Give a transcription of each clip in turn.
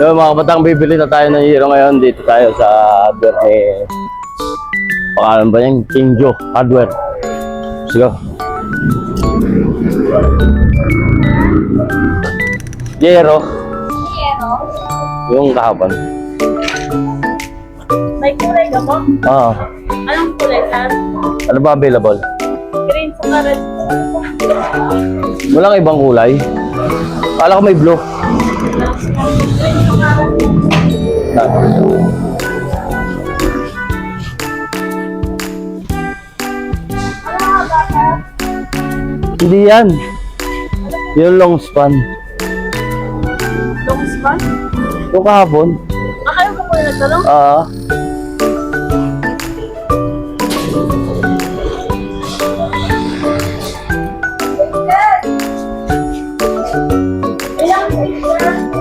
So mga kabatang, bibili na tayo ng hero ngayon. Dito tayo sa hardware ni pangalan ba yan? King Joe Hardware. Sige. Hero. Yung kahapon. May kulay ka po? Oo. Anong kulay, sir? Ano ba available? Green sa red. Walang ibang kulay. Kala ko may blue. Hindi yan. Yung long span. Long span? Yung kahapon. Kayo ko muna nagtanong? Ilang size, sir?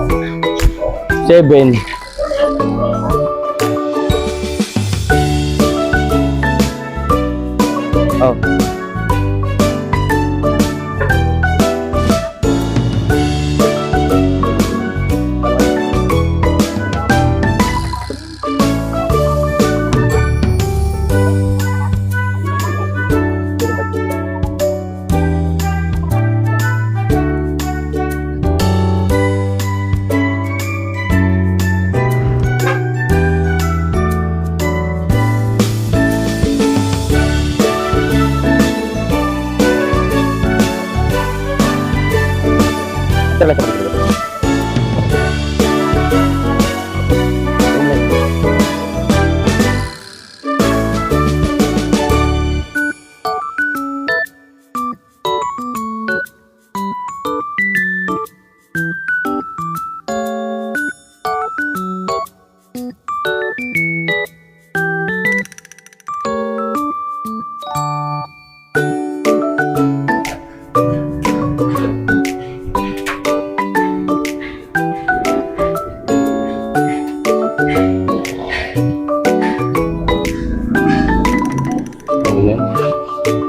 7. Oh.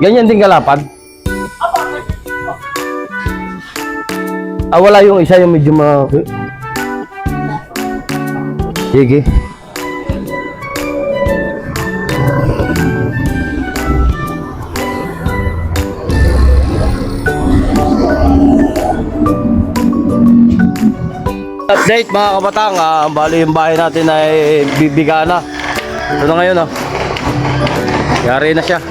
Ganyan din kalapad? Wala yung isa yung medyo Sige. Update mga kabatang, bali yung bahay natin ay bibiga na. Ito na ngayon yari na siya.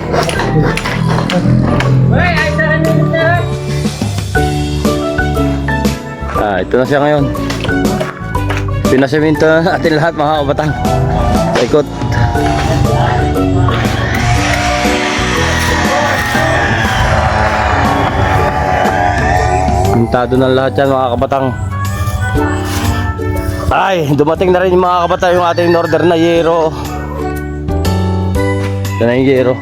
Ito na siya ngayon. Pinaseminto na natin lahat mga kabatang. Ikot. Pintado na lahat yan mga kabatang. Ay, dumating na rin yung mga kabatang yung ating order na yero. Ito na yung yero.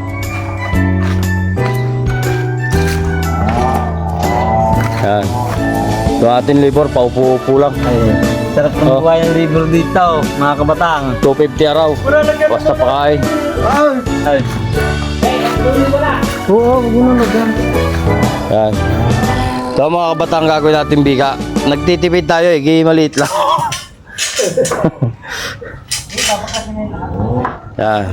Yan. Ito ating labor, paupo-upo lang. Ay, sarap ng buhay ng labor dito, mga kabatang. 250 araw. Basta pakain. Ay. Oo, gununod yan. Yan. Ito mga kabatang gagawin natin biga. Nagtitipid tayo maliit lang. Yan.